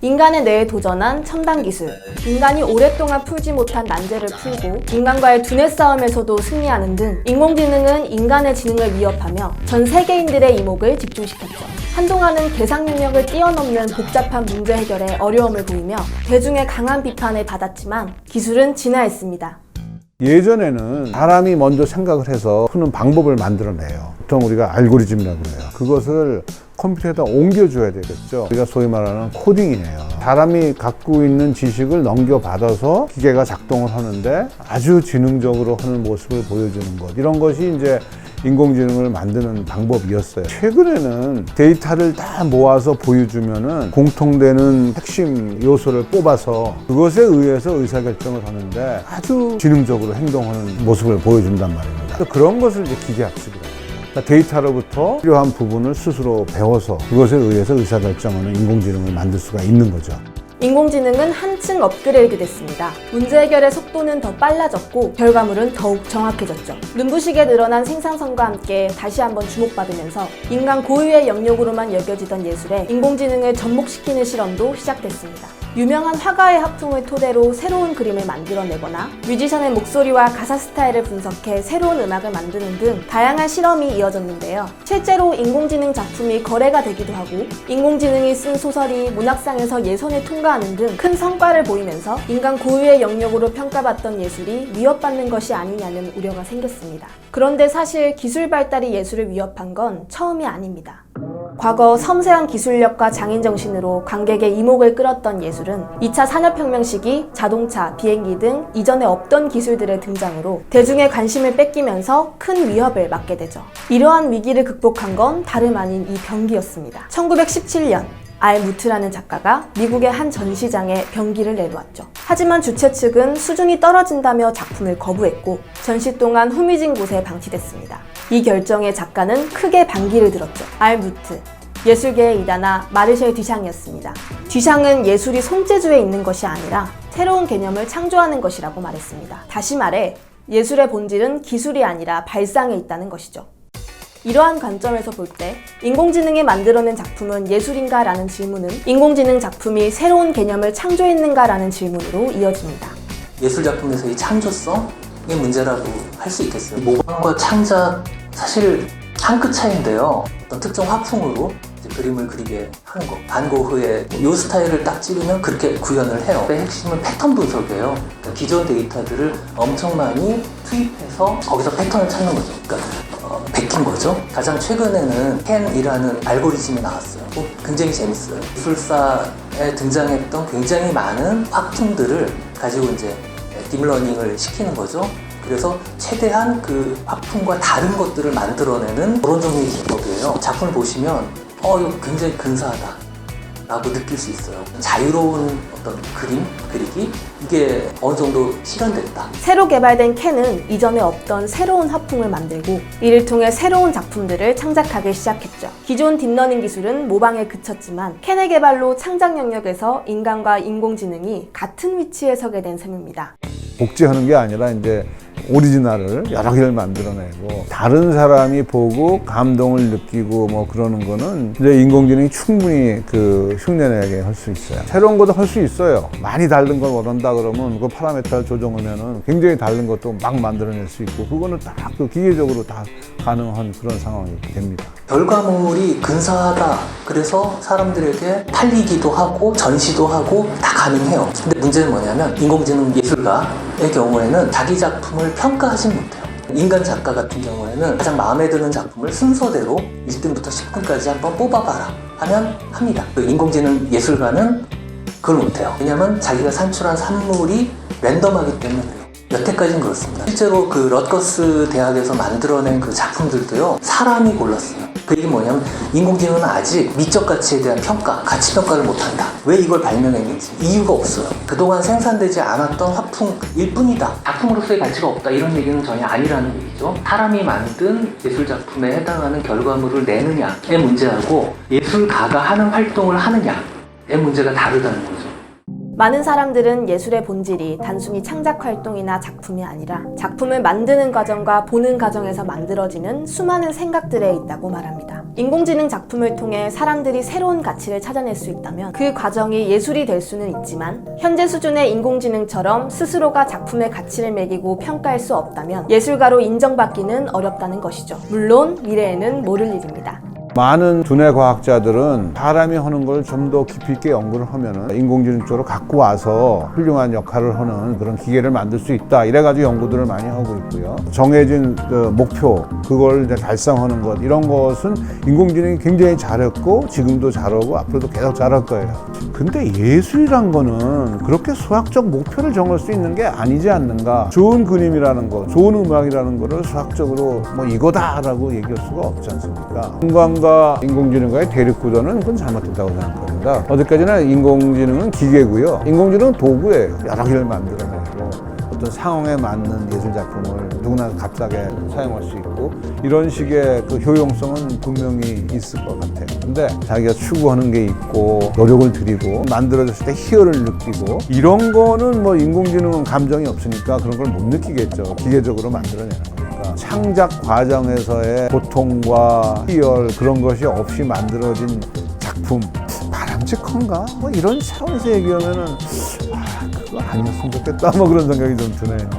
인간의 뇌에 도전한 첨단 기술, 인간이 오랫동안 풀지 못한 난제를 풀고 인간과의 두뇌 싸움에서도 승리하는 등 인공지능은 인간의 지능을 위협하며 전 세계인들의 이목을 집중시켰죠. 한동안은 계산 능력을 뛰어넘는 복잡한 문제 해결에 어려움을 보이며 대중의 강한 비판을 받았지만 기술은 진화했습니다. 예전에는 사람이 먼저 생각을 해서 푸는 방법을 만들어내요. 보통 우리가 알고리즘이라고 해요. 그것을 컴퓨터에다 옮겨줘야 되겠죠. 우리가 소위 말하는 코딩이에요. 사람이 갖고 있는 지식을 넘겨받아서 기계가 작동을 하는데 아주 지능적으로 하는 모습을 보여주는 것. 이런 것이 이제 인공지능을 만드는 방법이었어요. 최근에는 데이터를 다 모아서 보여주면은 공통되는 핵심 요소를 뽑아서 그것에 의해서 의사결정을 하는데 아주 지능적으로 행동하는 모습을 보여준단 말입니다. 그런 것을 이제 기계학습이라고 해요. 그러니까 데이터로부터 필요한 부분을 스스로 배워서 그것에 의해서 의사결정하는 인공지능을 만들 수가 있는 거죠. 인공지능은 한층 업그레이드 됐습니다. 문제 해결의 속도는 더 빨라졌고 결과물은 더욱 정확해졌죠. 눈부시게 늘어난 생산성과 함께 다시 한번 주목받으면서 인간 고유의 영역으로만 여겨지던 예술에 인공지능을 접목시키는 실험도 시작됐습니다. 유명한 화가의 하풍을 토대로 새로운 그림을 만들어내거나 뮤지션의 목소리와 가사 스타일을 분석해 새로운 음악을 만드는 등 다양한 실험이 이어졌는데요. 실제로 인공지능 작품이 거래가 되기도 하고 인공지능이 쓴 소설이 문학상에서 예선을 통과하는 등 큰 성과를 보이면서 인간 고유의 영역으로 평가받던 예술이 위협받는 것이 아니냐는 우려가 생겼습니다. 그런데 사실 기술 발달이 예술을 위협한 건 처음이 아닙니다. 과거 섬세한 기술력과 장인정신으로 관객의 이목을 끌었던 예술은 2차 산업혁명 시기 자동차, 비행기 등 이전에 없던 기술들의 등장으로 대중의 관심을 뺏기면서 큰 위협을 맞게 되죠. 이러한 위기를 극복한 건 다름 아닌 이 병기였습니다. 1917년 알무트라는 작가가 미국의 한 전시장에 병기를 내놓았죠. 하지만 주최 측은 수준이 떨어진다며 작품을 거부했고 전시 동안 후미진 곳에 방치됐습니다. 이 결정에 작가는 크게 반기를 들었죠. 알무트, 예술계의 이다나 마르셀 듀샹이었습니다. 듀샹은 예술이 손재주에 있는 것이 아니라 새로운 개념을 창조하는 것이라고 말했습니다. 다시 말해 예술의 본질은 기술이 아니라 발상에 있다는 것이죠. 이러한 관점에서 볼 때 인공지능이 만들어낸 작품은 예술인가? 라는 질문은 인공지능 작품이 새로운 개념을 창조했는가? 라는 질문으로 이어집니다. 예술 작품에서의 창조성의 문제라고 할 수 있겠어요. 모방과 창작 사실 한 끗 차이인데요. 어떤 특정 화풍으로 그림을 그리게 하는 거. 반 고흐의 이 스타일을 딱 찍으면 그렇게 구현을 해요. 핵심은 패턴 분석이에요. 그러니까 기존 데이터들을 엄청 많이 투입해서 거기서 패턴을 찾는 거죠. 그러니까 베낀 거죠. 가장 최근에는 캔이라는 알고리즘이 나왔어요. 굉장히 재밌어요. 기술사에 등장했던 굉장히 많은 화풍들을 가지고 이제 딥러닝을 시키는 거죠. 그래서 최대한 그 화풍과 다른 것들을 만들어내는 그런 종류의 기법이에요. 작품을 보시면 이거 굉장히 근사하다 라고 느낄 수 있어요. 자유로운 어떤 그림, 그리기 이게 어느 정도 실현됐다. 새로 개발된 캔은 이전에 없던 새로운 화풍을 만들고 이를 통해 새로운 작품들을 창작하기 시작했죠. 기존 딥러닝 기술은 모방에 그쳤지만 캔의 개발로 창작 영역에서 인간과 인공지능이 같은 위치에 서게 된 셈입니다. 복제하는 게 아니라 이제 오리지널을 여러 개를 만들어내고 다른 사람이 보고 감동을 느끼고 뭐 그러는 거는 이제 인공지능이 충분히 그 흉내내게 할 수 있어요. 새로운 것도 할 수 있어요. 많이 다른 걸 원한다 그러면 그 파라미터를 조정하면은 굉장히 다른 것도 막 만들어낼 수 있고 그거는 딱 그 기계적으로 다 가능한 그런 상황이 됩니다. 결과물이 근사하다. 그래서 사람들에게 팔리기도 하고 전시도 하고 다 가능해요. 근데 문제는 뭐냐면 인공지능 예술가의 경우에는 자기 작품을 평가하지 못해요. 인간 작가 같은 경우에는 가장 마음에 드는 작품을 순서대로 1등부터 10등까지 한번 뽑아봐라 하면 합니다. 그 인공지능 예술가는 그걸 못해요. 왜냐면 자기가 산출한 산물이 랜덤하기 때문에 그래요. 여태까지는 그렇습니다. 실제로 그 럿거스 대학에서 만들어낸 그 작품들도요 사람이 골랐어요. 그 얘기 뭐냐면 인공지능은 아직 미적 가치에 대한 평가, 가치 평가를 못한다. 왜 이걸 발명했는지 이유가 없어요. 그동안 생산되지 않았던 화풍일 뿐이다. 작품으로서의 가치가 없다 이런 얘기는 전혀 아니라는 얘기죠. 사람이 만든 예술 작품에 해당하는 결과물을 내느냐의 문제하고 예술가가 하는 활동을 하느냐의 문제가 다르다는 거죠. 많은 사람들은 예술의 본질이 단순히 창작 활동이나 작품이 아니라 작품을 만드는 과정과 보는 과정에서 만들어지는 수많은 생각들에 있다고 말합니다. 인공지능 작품을 통해 사람들이 새로운 가치를 찾아낼 수 있다면 그 과정이 예술이 될 수는 있지만 현재 수준의 인공지능처럼 스스로가 작품의 가치를 매기고 평가할 수 없다면 예술가로 인정받기는 어렵다는 것이죠. 물론 미래에는 모를 일입니다. 많은 두뇌 과학자들은 사람이 하는 걸 좀 더 깊이 있게 연구를 하면은 인공지능 쪽으로 갖고 와서 훌륭한 역할을 하는 그런 기계를 만들 수 있다. 이래가지고 연구들을 많이 하고 있고요. 정해진 그 목표, 그걸 이제 달성하는 것, 이런 것은 인공지능이 굉장히 잘했고, 지금도 잘하고, 앞으로도 계속 잘할 거예요. 근데 예술이란 거는 그렇게 수학적 목표를 정할 수 있는 게 아니지 않는가. 좋은 그림이라는 거, 좋은 음악이라는 거를 수학적으로 뭐 이거다라고 얘기할 수가 없지 않습니까? 인간과 인공지능과의 대립구도는 그건 잘못됐다고 생각합니다. 어디까지나 인공지능은 기계고요. 인공지능은 도구예요. 여러 개를 만들어내고 어떤 상황에 맞는 예술 작품을 누구나 값싸게 사용할 수 있고, 이런 식의 그 효용성은 분명히 있을 것 같아요. 근데 자기가 추구하는 게 있고 노력을 들이고 만들어졌을 때 희열을 느끼고, 이런 거는 뭐 인공지능은 감정이 없으니까 그런 걸 못 느끼겠죠. 기계적으로 만들어내는 거니까. 창작 과정에서의 고통과 희열, 그런 것이 없이 만들어진 작품, 바람직한가? 뭐 이런 차원에서 얘기하면은 그거 아니었으면 좋겠다, 뭐 그런 생각이 좀 드네요.